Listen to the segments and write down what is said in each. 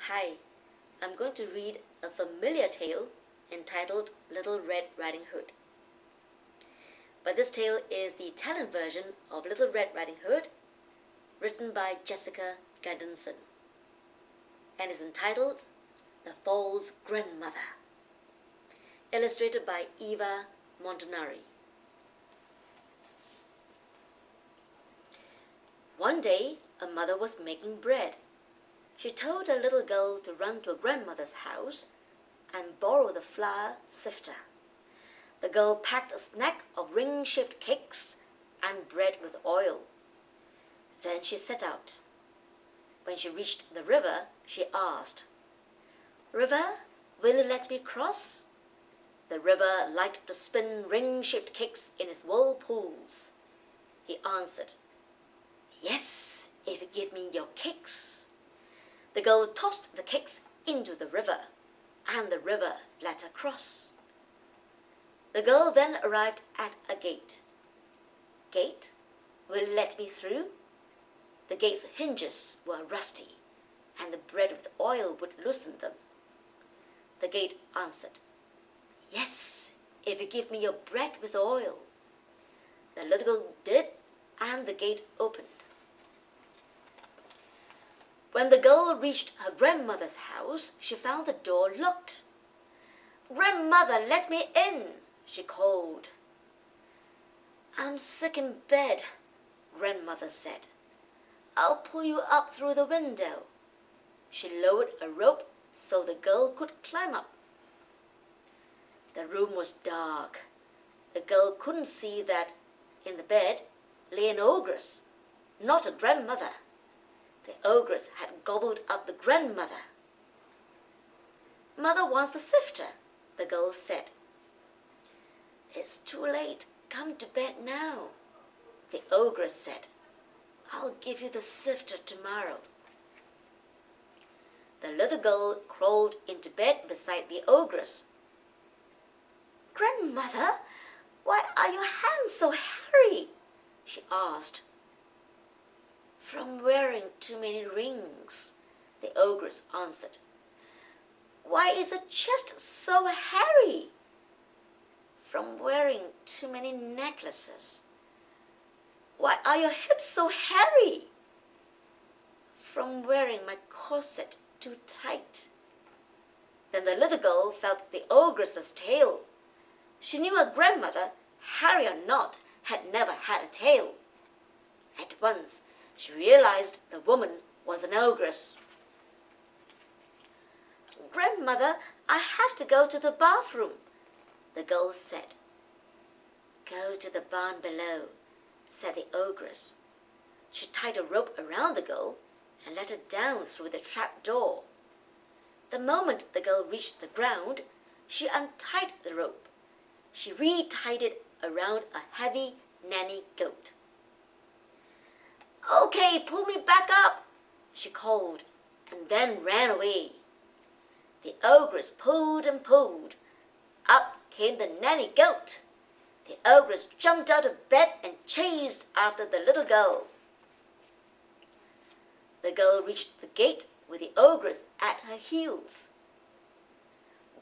Hi, I'm going to read a familiar tale entitled Little Red Riding Hood. But this tale is the Italian version of Little Red Riding Hood, written by Jessica Gunderson, and is entitled The False Grandmother, illustrated by Eva Montanari. One day, a mother was making bread. She told her little girl to run to her grandmother's house and borrow the flour sifter. The girl packed a snack of ring-shaped cakes and bread with oil. Then she set out. When she reached the river, she asked, "River, will you let me cross?" The river liked to spin ring-shaped cakes in its whirlpools. He answered, "Yes, if you give me your cakes." The girl tossed the cakes into the river, and the river let her cross. The girl then arrived at a gate. "Gate, will you let me through?" The gate's hinges were rusty, and the bread with oil would loosen them. The gate answered, "Yes, if you give me your bread with oil." The little girl did, and the gate opened. When the girl reached her grandmother's house, she found the door locked. "Grandmother, let me in," she called. "I'm sick in bed," grandmother said. "I'll pull you up through the window." She lowered a rope so the girl could climb up. The room was dark. The girl couldn't see that in the bed lay an ogress, not a grandmother. The ogress had gobbled up the grandmother. "Mother wants the sifter," the girl said. "It's too late. Come to bed now," the ogress said. "I'll give you the sifter tomorrow." The little girl crawled into bed beside the ogress. "Grandmother, why are your hands so hairy?" she asked. "From wearing too many rings," the ogress answered. "Why is your chest so hairy?" "From wearing too many necklaces." "Why are your hips so hairy?" "From wearing my corset too tight." Then the little girl felt the ogress's tail. She knew her grandmother, hairy or not, had never had a tail. At once, she realized the woman was an ogress. "Grandmother, I have to go to the bathroom," the girl said. "Go to the barn below," said the ogress. She tied a rope around the girl and let her down through the trap door. The moment the girl reached the ground, she untied the rope. She retied it around a heavy nanny goat. "Okay, pull me back up," she called, and then ran away. The ogress pulled and pulled. Up came the nanny goat. The ogress jumped out of bed and chased after the little girl. The girl reached the gate with the ogress at her heels.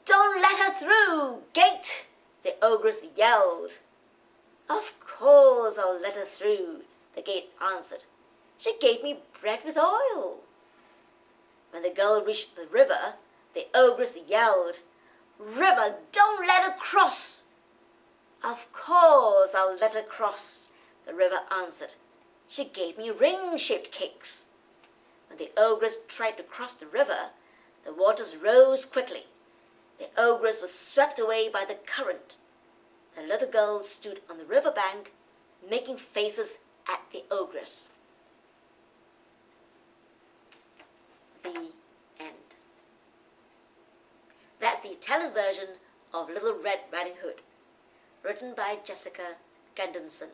"Don't let her through, gate!" the ogress yelled. "Of course I'll let her through," the gate answered. "She gave me bread with oil." When the girl reached the river, the ogress yelled, "River, don't let her cross." "Of course I'll let her cross," the river answered. "She gave me ring-shaped cakes." When the ogress tried to cross the river, the waters rose quickly. The ogress was swept away by the current. The little girl stood on the river bank, making faces at the ogress. The end. That's the Italian version of Little Red Riding Hood, written by Jessica Gunderson.